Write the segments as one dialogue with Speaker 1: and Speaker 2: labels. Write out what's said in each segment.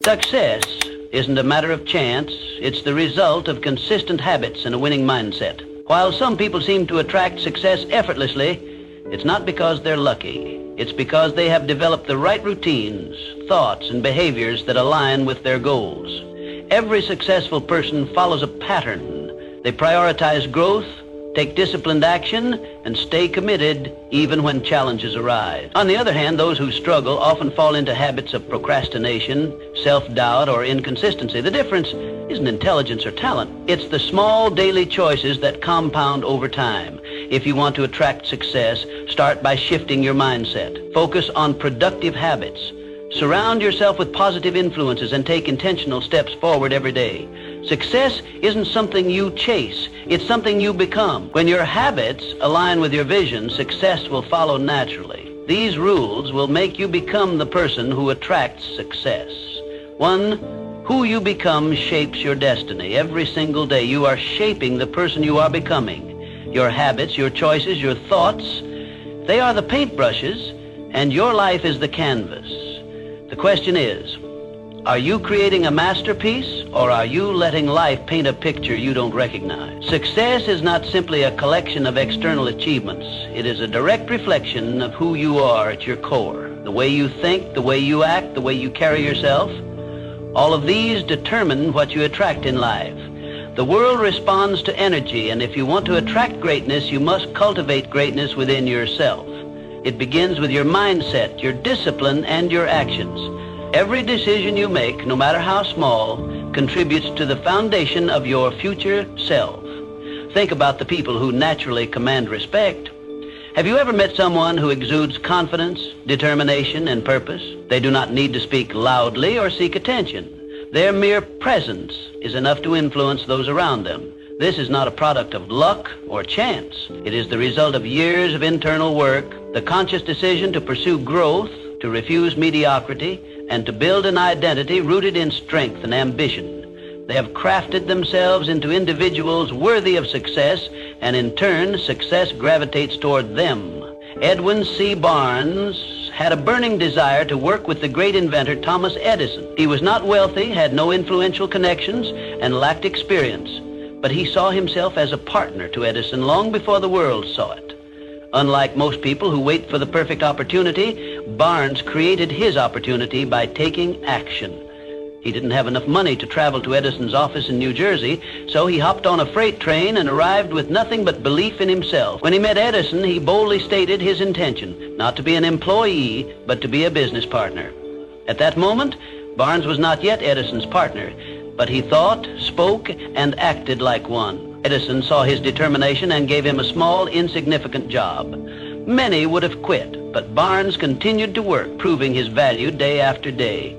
Speaker 1: Success isn't a matter of chance. It's the result of consistent habits and a winning mindset. While some people seem to attract success effortlessly, it's not because they're lucky. It's because they have developed the right routines, thoughts, and behaviors that align with their goals. Every successful person follows a pattern. They prioritize growth, take disciplined action, and stay committed even when challenges arise. On the other hand, those who struggle often fall into habits of procrastination, self-doubt, or inconsistency. The difference isn't intelligence or talent. It's the small daily choices that compound over time. If you want to attract success, start by shifting your mindset. Focus on productive habits. Surround yourself with positive influences and take intentional steps forward every day. Success isn't something you chase, it's something you become. When your habits align with your vision, success will follow naturally. These rules will make you become the person who attracts success. 1, who you become shapes your destiny. Every single day you are shaping the person you are becoming. Your habits, your choices, your thoughts, they are the paintbrushes, and your life is the canvas. The question is, are you creating a masterpiece, or are you letting life paint a picture you don't recognize? Success is not simply a collection of external achievements. It is a direct reflection of who you are at your core. The way you think, the way you act, the way you carry yourself. All of these determine what you attract in life. The world responds to energy, and if you want to attract greatness, you must cultivate greatness within yourself. It begins with your mindset, your discipline, and your actions. Every decision you make, no matter how small, contributes to the foundation of your future self. Think about the people who naturally command respect. Have you ever met someone who exudes confidence, determination, and purpose? They do not need to speak loudly or seek attention. Their mere presence is enough to influence those around them. This is not a product of luck or chance. It is the result of years of internal work, the conscious decision to pursue growth, to refuse mediocrity, and to build an identity rooted in strength and ambition. They have crafted themselves into individuals worthy of success, and in turn, success gravitates toward them. Edwin C. Barnes had a burning desire to work with the great inventor Thomas Edison. He was not wealthy, had no influential connections, and lacked experience. But he saw himself as a partner to Edison long before the world saw it. Unlike most people who wait for the perfect opportunity, Barnes created his opportunity by taking action. He didn't have enough money to travel to Edison's office in New Jersey, so he hopped on a freight train and arrived with nothing but belief in himself. When he met Edison, he boldly stated his intention, not to be an employee, but to be a business partner. At that moment, Barnes was not yet Edison's partner, but he thought, spoke, and acted like one. Edison saw his determination and gave him a small, insignificant job. Many would have quit, but Barnes continued to work, proving his value day after day.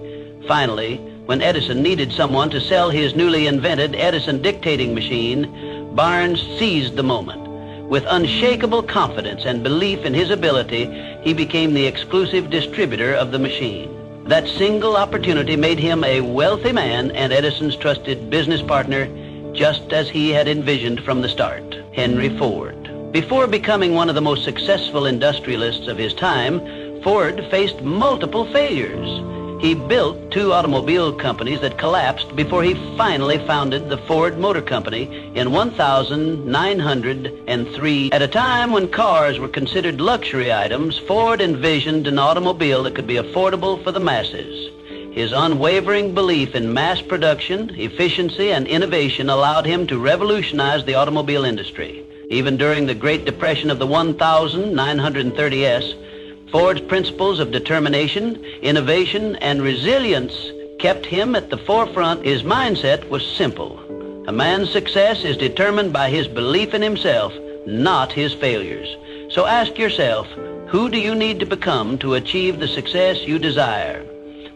Speaker 1: Finally, when Edison needed someone to sell his newly invented Edison dictating machine, Barnes seized the moment. With unshakable confidence and belief in his ability, he became the exclusive distributor of the machine. That single opportunity made him a wealthy man and Edison's trusted business partner, just as he had envisioned from the start. Henry Ford. Before becoming one of the most successful industrialists of his time, Ford faced multiple failures. He built 2 automobile companies that collapsed before he finally founded the Ford Motor Company in 1903. At a time when cars were considered luxury items, Ford envisioned an automobile that could be affordable for the masses. His unwavering belief in mass production, efficiency, and innovation allowed him to revolutionize the automobile industry. Even during the Great Depression of the 1930s, Ford's principles of determination, innovation, and resilience kept him at the forefront. His mindset was simple. A man's success is determined by his belief in himself, not his failures. So ask yourself, who do you need to become to achieve the success you desire?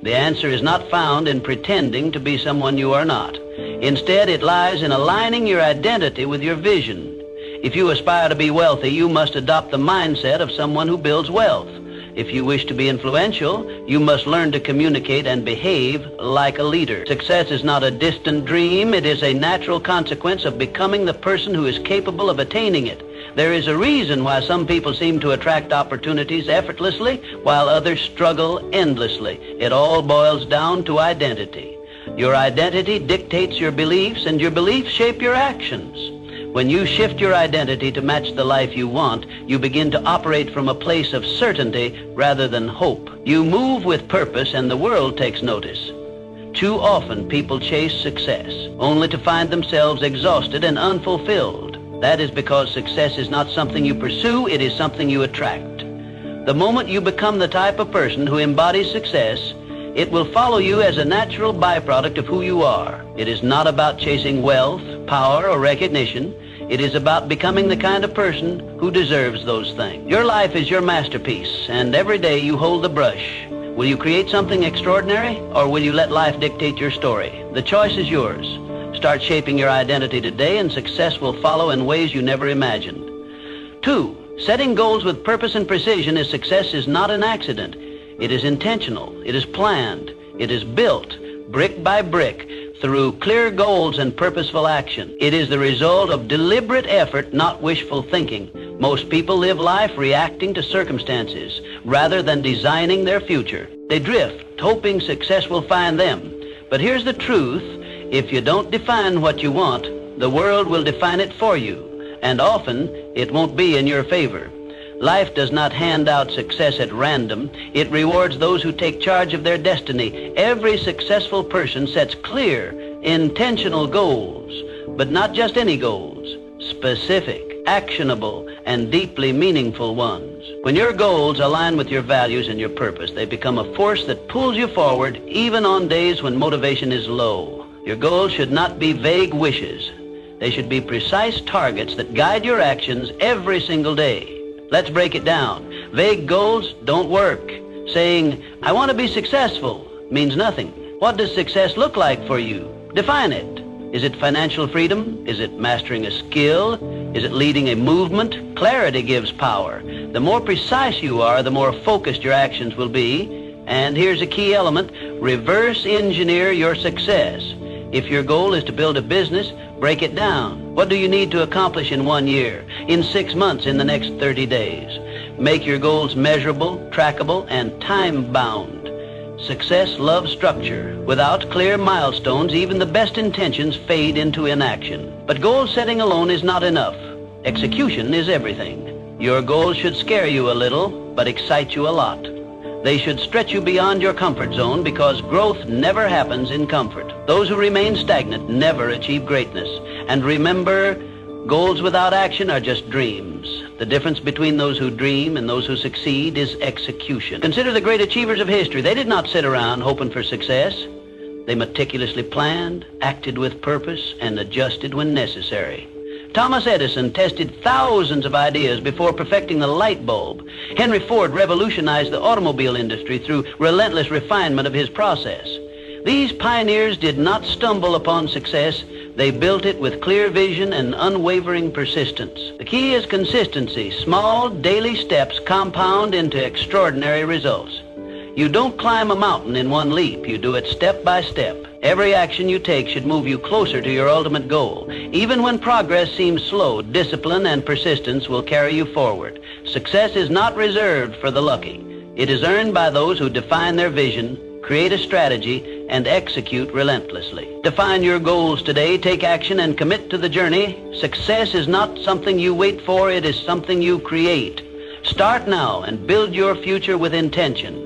Speaker 1: The answer is not found in pretending to be someone you are not. Instead, it lies in aligning your identity with your vision. If you aspire to be wealthy, you must adopt the mindset of someone who builds wealth. If you wish to be influential, you must learn to communicate and behave like a leader. Success is not a distant dream. It is a natural consequence of becoming the person who is capable of attaining it. There is a reason why some people seem to attract opportunities effortlessly while others struggle endlessly. It all boils down to identity. Your identity dictates your beliefs, and your beliefs shape your actions. When you shift your identity to match the life you want, you begin to operate from a place of certainty rather than hope. You move with purpose, and the world takes notice. Too often, people chase success, only to find themselves exhausted and unfulfilled. That is because success is not something you pursue, it is something you attract. The moment you become the type of person who embodies success, it will follow you as a natural byproduct of who you are. It is not about chasing wealth, power, or recognition. It is about becoming the kind of person who deserves those things. Your life is your masterpiece, and every day you hold the brush. Will you create something extraordinary, or will you let life dictate your story? The choice is yours. Start shaping your identity today, and success will follow in ways you never imagined. 2, setting goals with purpose and precision is success is not an accident. It is intentional. It is planned. It is built, brick by brick, through clear goals and purposeful action. It is the result of deliberate effort, not wishful thinking. Most people live life reacting to circumstances rather than designing their future. They drift, hoping success will find them. But here's the truth. If you don't define what you want, the world will define it for you, and often it won't be in your favor. Life does not hand out success at random. It rewards those who take charge of their destiny. Every successful person sets clear, intentional goals, but not just any goals. Specific, actionable, and deeply meaningful ones. When your goals align with your values and your purpose, they become a force that pulls you forward even on days when motivation is low. Your goals should not be vague wishes. They should be precise targets that guide your actions every single day. Let's break it down. Vague goals don't work. Saying, "I want to be successful," means nothing. What does success look like for you? Define it. Is it financial freedom? Is it mastering a skill? Is it leading a movement? Clarity gives power. The more precise you are, the more focused your actions will be. And here's a key element: reverse engineer your success. If your goal is to build a business, break it down. What do you need to accomplish in 1 year, in 6 months, in the next 30 days? Make your goals measurable, trackable, and time-bound. Success loves structure. Without clear milestones, even the best intentions fade into inaction. But goal setting alone is not enough. Execution is everything. Your goals should scare you a little, but excite you a lot. They should stretch you beyond your comfort zone, because growth never happens in comfort. Those who remain stagnant never achieve greatness. And remember, goals without action are just dreams. The difference between those who dream and those who succeed is execution. Consider the great achievers of history. They did not sit around hoping for success. They meticulously planned, acted with purpose, and adjusted when necessary. Thomas Edison tested thousands of ideas before perfecting the light bulb. Henry Ford revolutionized the automobile industry through relentless refinement of his process. These pioneers did not stumble upon success. They built it with clear vision and unwavering persistence. The key is consistency. Small, daily steps compound into extraordinary results. You don't climb a mountain in one leap. You do it step by step. Every action you take should move you closer to your ultimate goal. Even when progress seems slow, discipline and persistence will carry you forward. Success is not reserved for the lucky. It is earned by those who define their vision, create a strategy, and execute relentlessly. Define your goals today, take action, and commit to the journey. Success is not something you wait for, it is something you create. Start now and build your future with intention.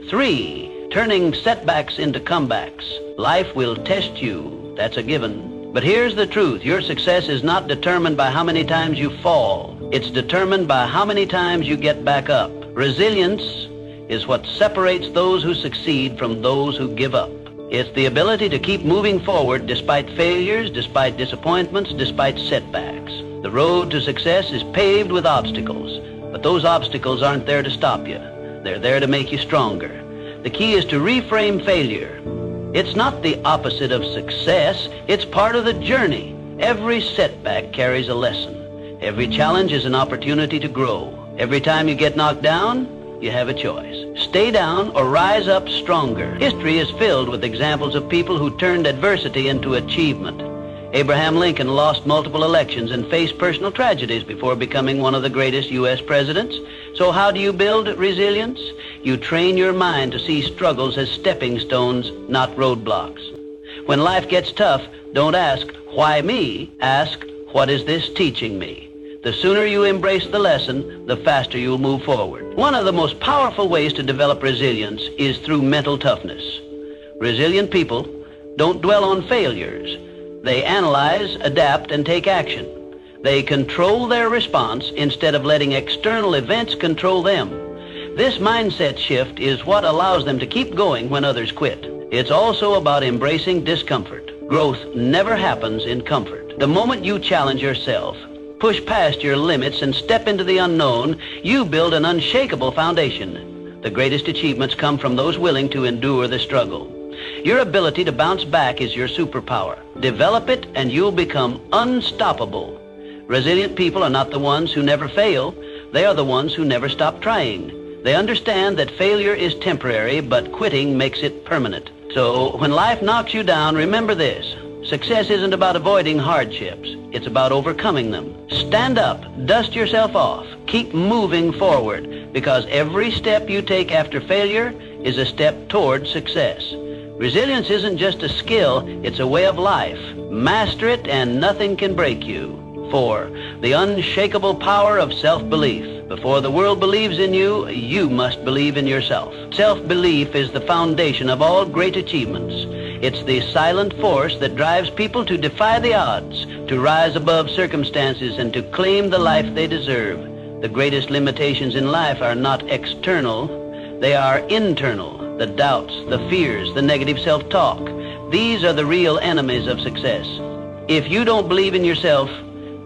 Speaker 1: 3, turning setbacks into comebacks. Life will test you, that's a given. But here's the truth: your success is not determined by how many times you fall. It's determined by how many times you get back up. Resilience is what separates those who succeed from those who give up. It's the ability to keep moving forward despite failures, despite disappointments, despite setbacks. The road to success is paved with obstacles, but those obstacles aren't there to stop you. They're there to make you stronger. The key is to reframe failure. It's not the opposite of success. It's part of the journey. Every setback carries a lesson. Every challenge is an opportunity to grow. Every time you get knocked down, you have a choice. Stay down or rise up stronger. History is filled with examples of people who turned adversity into achievement. Abraham Lincoln lost multiple elections and faced personal tragedies before becoming one of the greatest U.S. presidents. So how do you build resilience? You train your mind to see struggles as stepping stones, not roadblocks. When life gets tough, don't ask, why me? Ask, what is this teaching me? The sooner you embrace the lesson, the faster you'll move forward. One of the most powerful ways to develop resilience is through mental toughness. Resilient people don't dwell on failures. They analyze, adapt, and take action. They control their response instead of letting external events control them. This mindset shift is what allows them to keep going when others quit. It's also about embracing discomfort. Growth never happens in comfort. The moment you challenge yourself, push past your limits, and step into the unknown, you build an unshakable foundation. The greatest achievements come from those willing to endure the struggle. Your ability to bounce back is your superpower. Develop it and you'll become unstoppable. Resilient people are not the ones who never fail. They are the ones who never stop trying. They understand that failure is temporary, but quitting makes it permanent. So when life knocks you down, remember this. Success isn't about avoiding hardships. It's about overcoming them. Stand up, dust yourself off, keep moving forward, because every step you take after failure is a step toward success. Resilience isn't just a skill, it's a way of life. Master it and nothing can break you. 4. The unshakable power of self-belief. Before the world believes in you, you must believe in yourself. Self-belief is the foundation of all great achievements. It's the silent force that drives people to defy the odds, to rise above circumstances, and to claim the life they deserve. The greatest limitations in life are not external, they are internal. The doubts, the fears, the negative self-talk. These are the real enemies of success. If you don't believe in yourself,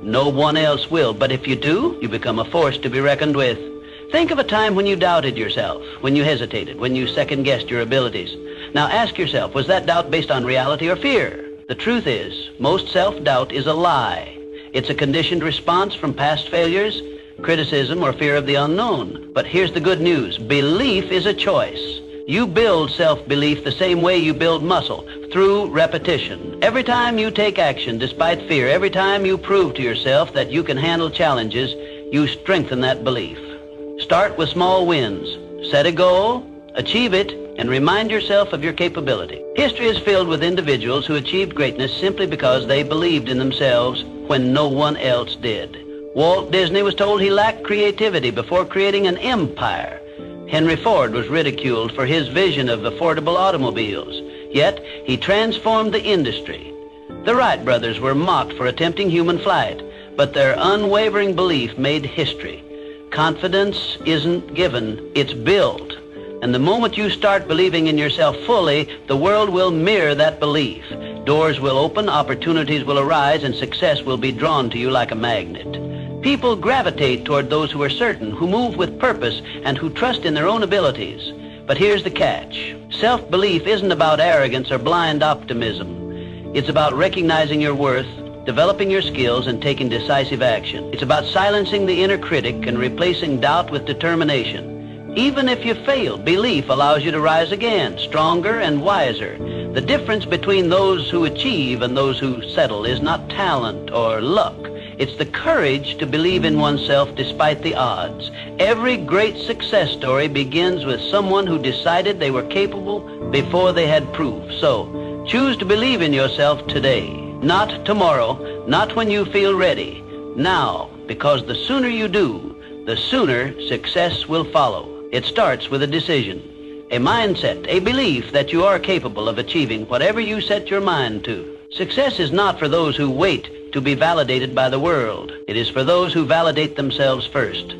Speaker 1: no one else will. But if you do, you become a force to be reckoned with. Think of a time when you doubted yourself, when you hesitated, when you second-guessed your abilities. Now ask yourself, was that doubt based on reality or fear? The truth is, most self-doubt is a lie. It's a conditioned response from past failures, criticism, or fear of the unknown. But here's the good news. Belief is a choice. You build self-belief the same way you build muscle, through repetition. Every time you take action despite fear, every time you prove to yourself that you can handle challenges, you strengthen that belief. Start with small wins. Set a goal, achieve it, and remind yourself of your capability. History is filled with individuals who achieved greatness simply because they believed in themselves when no one else did. Walt Disney was told he lacked creativity before creating an empire. Henry Ford was ridiculed for his vision of affordable automobiles, yet he transformed the industry. The Wright brothers were mocked for attempting human flight, but their unwavering belief made history. Confidence isn't given, it's built. And the moment you start believing in yourself fully, the world will mirror that belief. Doors will open, opportunities will arise, and success will be drawn to you like a magnet. People gravitate toward those who are certain, who move with purpose, and who trust in their own abilities. But here's the catch. Self-belief isn't about arrogance or blind optimism. It's about recognizing your worth, developing your skills, and taking decisive action. It's about silencing the inner critic and replacing doubt with determination. Even if you fail, belief allows you to rise again, stronger and wiser. The difference between those who achieve and those who settle is not talent or luck. It's the courage to believe in oneself despite the odds. Every great success story begins with someone who decided they were capable before they had proof. So, choose to believe in yourself today. Not tomorrow, not when you feel ready. Now, because the sooner you do, the sooner success will follow. It starts with a decision, a mindset, a belief that you are capable of achieving whatever you set your mind to. Success is not for those who wait to be validated by the world. It is for those who validate themselves first.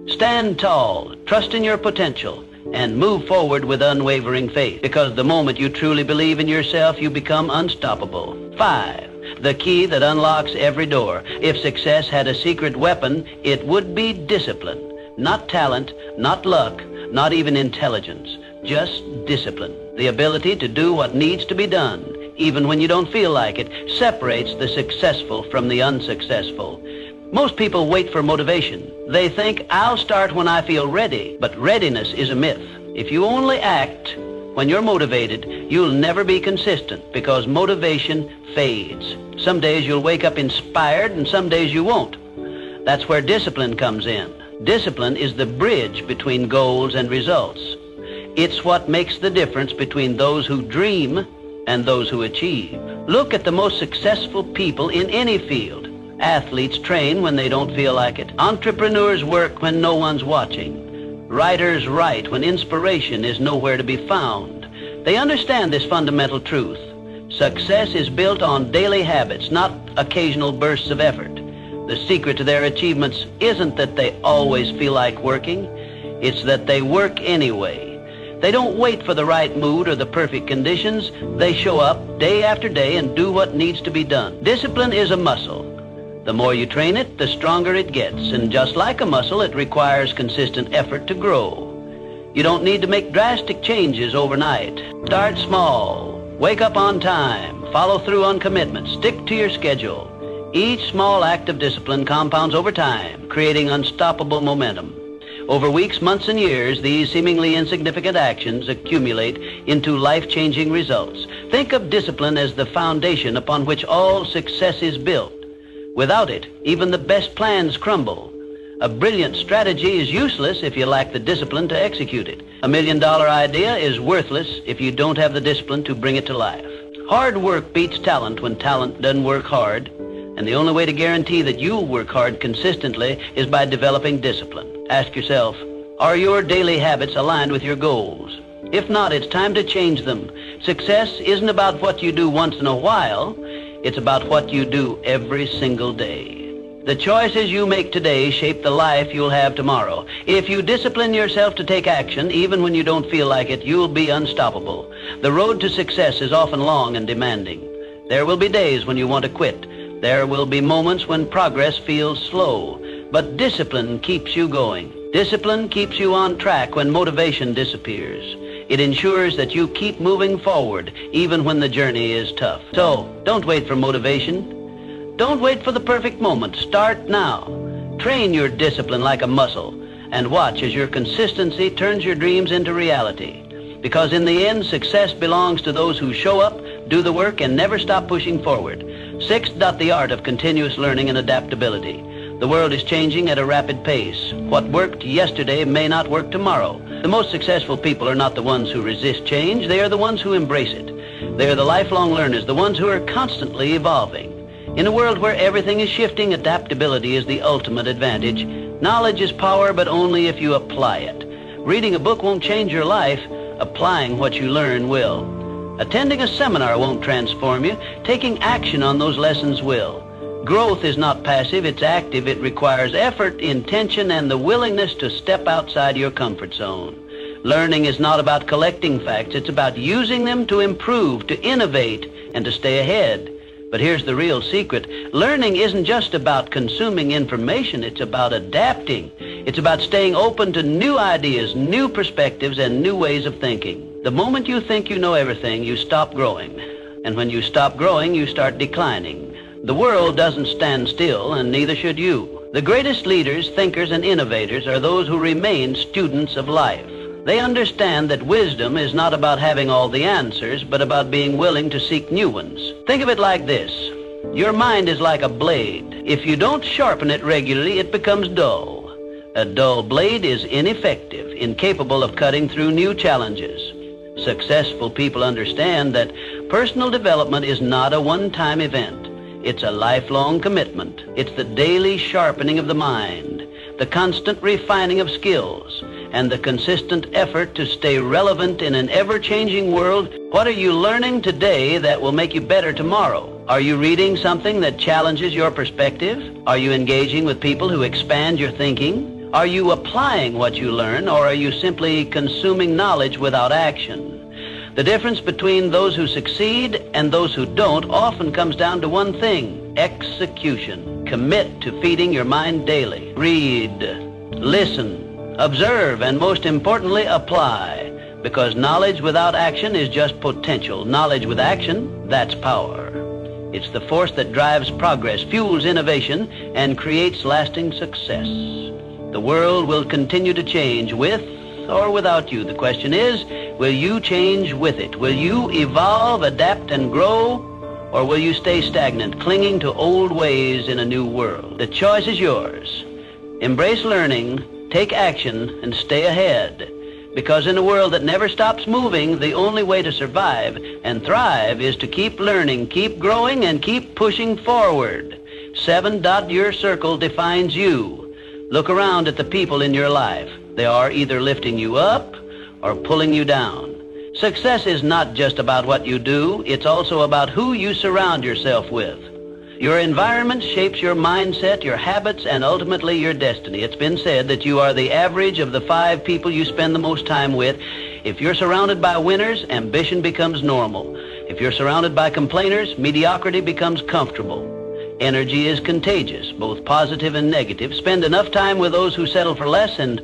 Speaker 1: Stand tall, trust in your potential, and move forward with unwavering faith, because the moment you truly believe in yourself, you become unstoppable. 5. The key that unlocks every door. If success had a secret weapon, it would be discipline. Not talent, not luck, not even intelligence, just discipline. The ability to do what needs to be done, even when you don't feel like it, separates the successful from the unsuccessful. Most people wait for motivation. They think, I'll start when I feel ready, but readiness is a myth. If you only act When you're motivated, you'll never be consistent because motivation fades. Some days you'll wake up inspired and some days you won't. That's where discipline comes in. Discipline is the bridge between goals and results. It's what makes the difference between those who dream and those who achieve. Look at the most successful people in any field. Athletes train when they don't feel like it. Entrepreneurs work when no one's watching. Writers write when inspiration is nowhere to be found. They understand this fundamental truth. Success is built on daily habits, not occasional bursts of effort. The secret to their achievements isn't that they always feel like working. It's that they work anyway. They don't wait for the right mood or the perfect conditions. They show up day after day and do what needs to be done. Discipline is a muscle. The more you train it, the stronger it gets. And just like a muscle, it requires consistent effort to grow. You don't need to make drastic changes overnight. Start small. Wake up on time. Follow through on commitments. Stick to your schedule. Each small act of discipline compounds over time, creating unstoppable momentum. Over weeks, months, and years, these seemingly insignificant actions accumulate into life-changing results. Think of discipline as the foundation upon which all success is built. Without it, even the best plans crumble. A brilliant strategy is useless if you lack the discipline to execute it. A million-dollar idea is worthless if you don't have the discipline to bring it to life. Hard work beats talent when talent doesn't work hard. And the only way to guarantee that you'll work hard consistently is by developing discipline. Ask yourself, are your daily habits aligned with your goals? If not, it's time to change them. Success isn't about what you do once in a while. It's about what you do every single day. The choices you make today shape the life you'll have tomorrow. If you discipline yourself to take action, even when you don't feel like it, you'll be unstoppable. The road to success is often long and demanding. There will be days when you want to quit. There will be moments when progress feels slow, but discipline keeps you going. Discipline keeps you on track when motivation disappears. It ensures that you keep moving forward even when the journey is tough. So, don't wait for motivation. Don't wait for the perfect moment. Start now. Train your discipline like a muscle and watch as your consistency turns your dreams into reality. Because in the end, success belongs to those who show up, do the work, and never stop pushing forward. Sixth, the art of continuous learning and adaptability. The world is changing at a rapid pace. What worked yesterday may not work tomorrow. The most successful people are not the ones who resist change. They are the ones who embrace it. They are the lifelong learners, the ones who are constantly evolving. In a world where everything is shifting, adaptability is the ultimate advantage. Knowledge is power, but only if you apply it. Reading a book won't change your life. Applying what you learn will. Attending a seminar won't transform you. Taking action on those lessons will. Growth is not passive, it's active. It requires effort, intention, and the willingness to step outside your comfort zone. Learning is not about collecting facts. It's about using them to improve, to innovate, and to stay ahead. But here's the real secret. Learning isn't just about consuming information. It's about adapting. It's about staying open to new ideas, new perspectives, and new ways of thinking. The moment you think you know everything, you stop growing. And when you stop growing, you start declining. The world doesn't stand still, and neither should you. The greatest leaders, thinkers, and innovators are those who remain students of life. They understand that wisdom is not about having all the answers, but about being willing to seek new ones. Think of it like this. Your mind is like a blade. If you don't sharpen it regularly, it becomes dull. A dull blade is ineffective, incapable of cutting through new challenges. Successful people understand that personal development is not a one-time event. It's a lifelong commitment. It's the daily sharpening of the mind, the constant refining of skills, and the consistent effort to stay relevant in an ever-changing world. What are you learning today that will make you better tomorrow? Are you reading something that challenges your perspective? Are you engaging with people who expand your thinking? Are you applying what you learn, or are you simply consuming knowledge without action? The difference between those who succeed and those who don't often comes down to one thing: execution. Commit to feeding your mind daily. Read, listen, observe, and most importantly, apply. Because knowledge without action is just potential. Knowledge with action, that's power. It's the force that drives progress, fuels innovation, and creates lasting success. The world will continue to change with or without you. The question is, Will you change with it? Will you evolve, adapt, and grow? Or will you stay stagnant, clinging to old ways in a new world? The choice is yours. Embrace learning, take action, and stay ahead. Because in a world that never stops moving, the only way to survive and thrive is to keep learning, keep growing, and keep pushing forward. 7. Your circle defines you. Look around at the people in your life. They are either lifting you up or pulling you down. Success is not just about what you do, it's also about who you surround yourself with. Your environment shapes your mindset, your habits, and ultimately your destiny. It's been said that you are the average of the 5 people you spend the most time with. If you're surrounded by winners, ambition becomes normal. If you're surrounded by complainers, mediocrity becomes comfortable. Energy is contagious, both positive and negative. Spend enough time with those who settle for less, and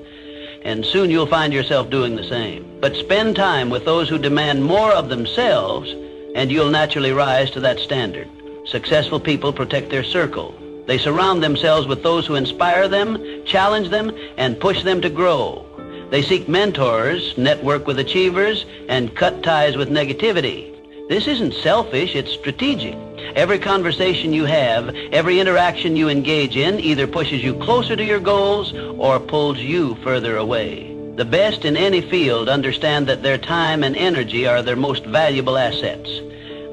Speaker 1: soon you'll find yourself doing the same. But spend time with those who demand more of themselves, and you'll naturally rise to that standard. Successful people protect their circle. They surround themselves with those who inspire them, challenge them, and push them to grow. They seek mentors, network with achievers, and cut ties with negativity. This isn't selfish, it's strategic. Every conversation you have, every interaction you engage in either pushes you closer to your goals or pulls you further away. The best in any field understand that their time and energy are their most valuable assets.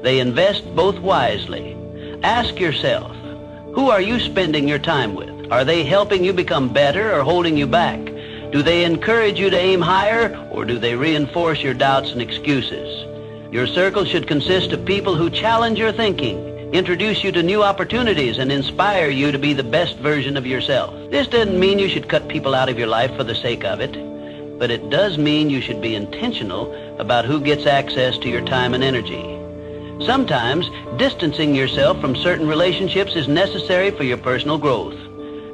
Speaker 1: They invest both wisely. Ask yourself, who are you spending your time with? Are they helping you become better or holding you back? Do they encourage you to aim higher, or do they reinforce your doubts and excuses? Your circle should consist of people who challenge your thinking, introduce you to new opportunities, and inspire you to be the best version of yourself. This doesn't mean you should cut people out of your life for the sake of it, but it does mean you should be intentional about who gets access to your time and energy. Sometimes, distancing yourself from certain relationships is necessary for your personal growth.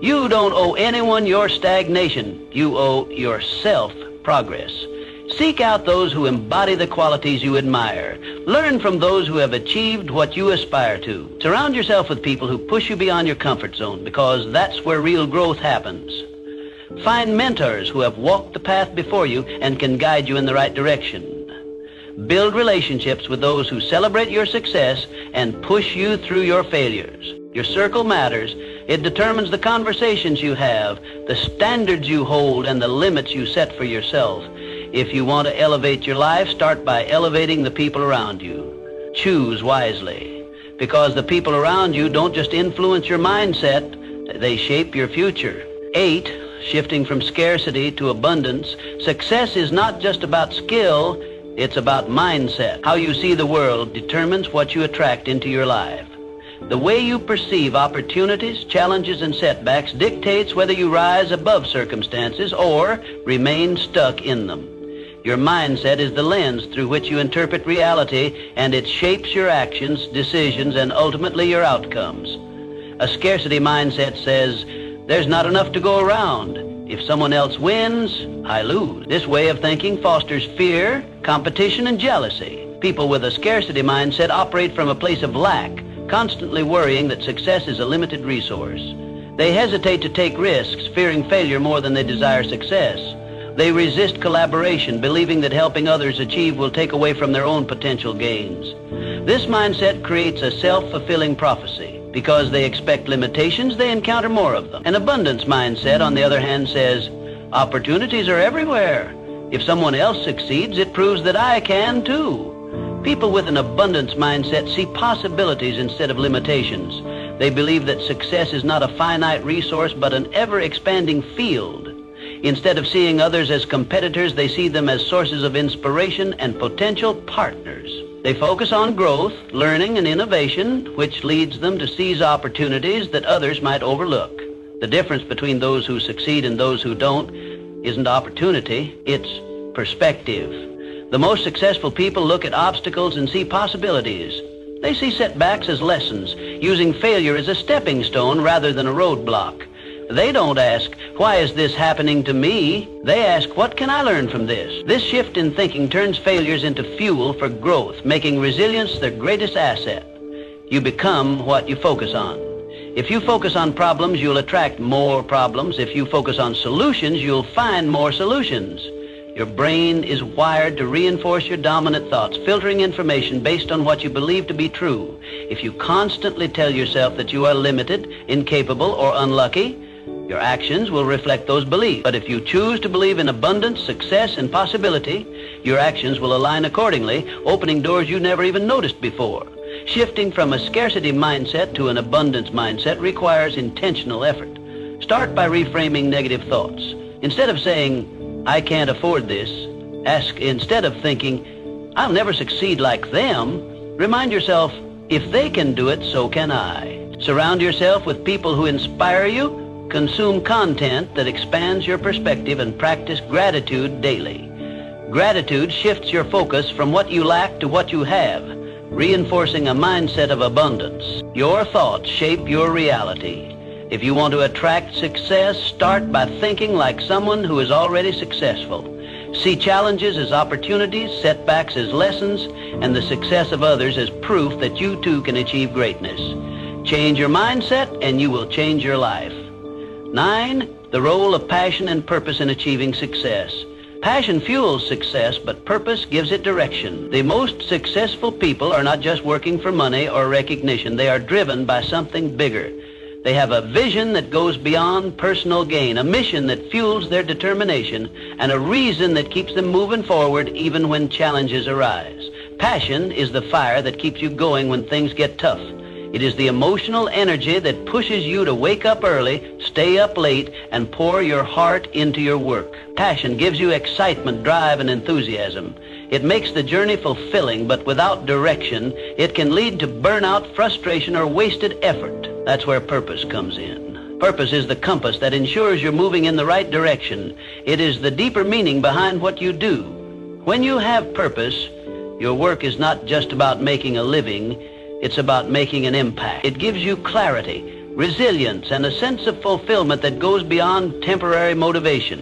Speaker 1: You don't owe anyone your stagnation. You owe yourself progress. Seek out those who embody the qualities you admire. Learn from those who have achieved what you aspire to. Surround yourself with people who push you beyond your comfort zone, because that's where real growth happens. Find mentors who have walked the path before you and can guide you in the right direction. Build relationships with those who celebrate your success and push you through your failures. Your circle matters. It determines the conversations you have, the standards you hold, and the limits you set for yourself. If you want to elevate your life, start by elevating the people around you. Choose wisely, because the people around you don't just influence your mindset, they shape your future. 8, shifting from scarcity to abundance. Success is not just about skill, it's about mindset. How you see the world determines what you attract into your life. The way you perceive opportunities, challenges, and setbacks dictates whether you rise above circumstances or remain stuck in them. Your mindset is the lens through which you interpret reality, and it shapes your actions, decisions, and ultimately your outcomes. A scarcity mindset says, there's not enough to go around. If someone else wins, I lose. This way of thinking fosters fear, competition, and jealousy. People with a scarcity mindset operate from a place of lack, constantly worrying that success is a limited resource. They hesitate to take risks, fearing failure more than they desire success. They resist collaboration, believing that helping others achieve will take away from their own potential gains. This mindset creates a self-fulfilling prophecy. Because they expect limitations, they encounter more of them. An abundance mindset, on the other hand, says, opportunities are everywhere. If someone else succeeds, it proves that I can too. People with an abundance mindset see possibilities instead of limitations. They believe that success is not a finite resource, but an ever-expanding field. Instead of seeing others as competitors, they see them as sources of inspiration and potential partners. They focus on growth, learning, and innovation, which leads them to seize opportunities that others might overlook. The difference between those who succeed and those who don't isn't opportunity, it's perspective. The most successful people look at obstacles and see possibilities. They see setbacks as lessons, using failure as a stepping stone rather than a roadblock. They don't ask, why is this happening to me? They ask, what can I learn from this? This shift in thinking turns failures into fuel for growth, making resilience their greatest asset. You become what you focus on. If you focus on problems, you'll attract more problems. If you focus on solutions, you'll find more solutions. Your brain is wired to reinforce your dominant thoughts, filtering information based on what you believe to be true. If you constantly tell yourself that you are limited, incapable, or unlucky, your actions will reflect those beliefs. But if you choose to believe in abundance, success, and possibility, your actions will align accordingly, opening doors you never even noticed before. Shifting from a scarcity mindset to an abundance mindset requires intentional effort. Start by reframing negative thoughts. Instead of saying, "I can't afford this," ask, instead of thinking, "I'll never succeed like them," remind yourself, "If they can do it, so can I." Surround yourself with people who inspire you. Consume content that expands your perspective and practice gratitude daily. Gratitude shifts your focus from what you lack to what you have, reinforcing a mindset of abundance. Your thoughts shape your reality. If you want to attract success, start by thinking like someone who is already successful. See challenges as opportunities, setbacks as lessons, and the success of others as proof that you too can achieve greatness. Change your mindset and you will change your life. 9, the role of passion and purpose in achieving success. Passion fuels success, but purpose gives it direction. The most successful people are not just working for money or recognition. They are driven by something bigger. They have a vision that goes beyond personal gain, a mission that fuels their determination, and a reason that keeps them moving forward even when challenges arise. Passion is the fire that keeps you going when things get tough. It is the emotional energy that pushes you to wake up early, stay up late, and pour your heart into your work. Passion gives you excitement, drive, and enthusiasm. It makes the journey fulfilling, but without direction, it can lead to burnout, frustration, or wasted effort. That's where purpose comes in. Purpose is the compass that ensures you're moving in the right direction. It is the deeper meaning behind what you do. When you have purpose, your work is not just about making a living. It's about making an impact. It gives you clarity, resilience, and a sense of fulfillment that goes beyond temporary motivation.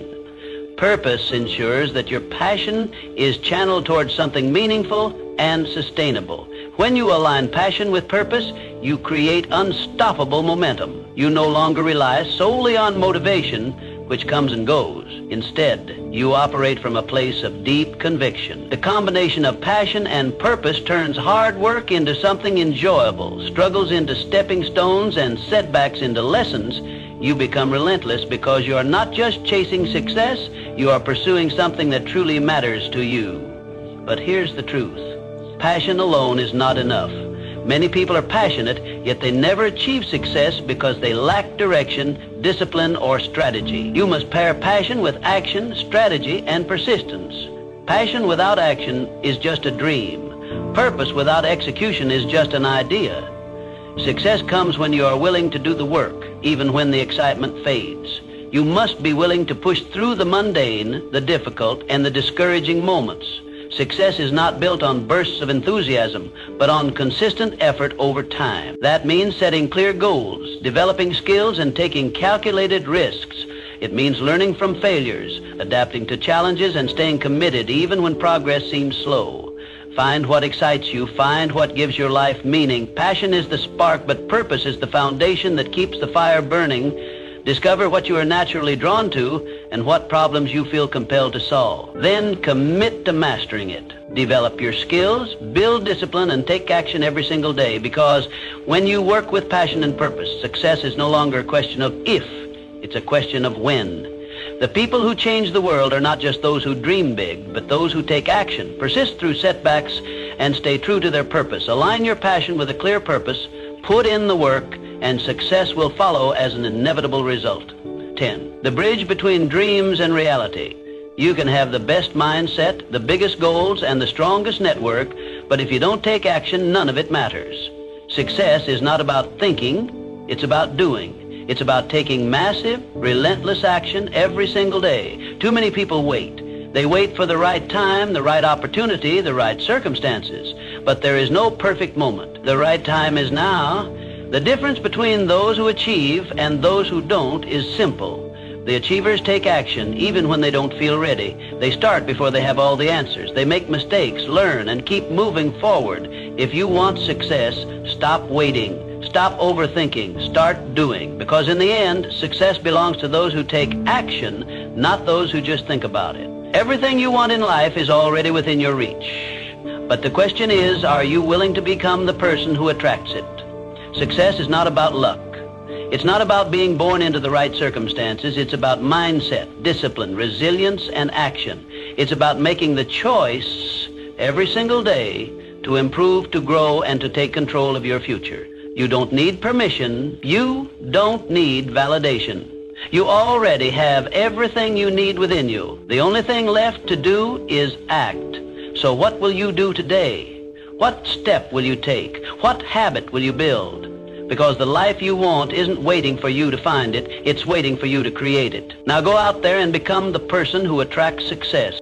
Speaker 1: Purpose ensures that your passion is channeled towards something meaningful and sustainable. When you align passion with purpose, you create unstoppable momentum. You no longer rely solely on motivation, which comes and goes. Instead, you operate from a place of deep conviction. The combination of passion and purpose turns hard work into something enjoyable, struggles into stepping stones, and setbacks into lessons. You become relentless because you are not just chasing success, you are pursuing something that truly matters to you. But here's the truth. Passion alone is not enough. Many people are passionate, yet they never achieve success because they lack direction, discipline, or strategy. You must pair passion with action, strategy, and persistence. Passion without action is just a dream. Purpose without execution is just an idea. Success comes when you are willing to do the work, even when the excitement fades. You must be willing to push through the mundane, the difficult, and the discouraging moments. Success is not built on bursts of enthusiasm, but on consistent effort over time. That means setting clear goals, developing skills, and taking calculated risks. It means learning from failures, adapting to challenges, and staying committed even when progress seems slow. Find what excites you. Find what gives your life meaning. Passion is the spark, but purpose is the foundation that keeps the fire burning. Discover what you are naturally drawn to and what problems you feel compelled to solve. Then commit to mastering it. Develop your skills, build discipline, and take action every single day, because when you work with passion and purpose, success is no longer a question of if, it's a question of when. The people who change the world are not just those who dream big, but those who take action, persist through setbacks, and stay true to their purpose. Align your passion with a clear purpose, put in the work, and success will follow as an inevitable result. 10. The bridge between dreams and reality. You can have the best mindset, the biggest goals, and the strongest network, but if you don't take action, none of it matters. Success is not about thinking, it's about doing. It's about taking massive, relentless action every single day. Too many people wait. They wait for the right time, the right opportunity, the right circumstances. But there is no perfect moment. The right time is now. The difference between those who achieve and those who don't is simple. The achievers take action even when they don't feel ready. They start before they have all the answers. They make mistakes, learn, and keep moving forward. If you want success, stop waiting. Stop overthinking. Start doing. Because in the end, success belongs to those who take action, not those who just think about it. Everything you want in life is already within your reach. But the question is, are you willing to become the person who attracts it? Success is not about luck. It's not about being born into the right circumstances. It's about mindset, discipline, resilience, and action. It's about making the choice every single day to improve, to grow, and to take control of your future. You don't need permission. You don't need validation. You already have everything you need within you. The only thing left to do is act. So what will you do today? What step will you take? What habit will you build? Because the life you want isn't waiting for you to find it. It's waiting for you to create it. Now go out there and become the person who attracts success.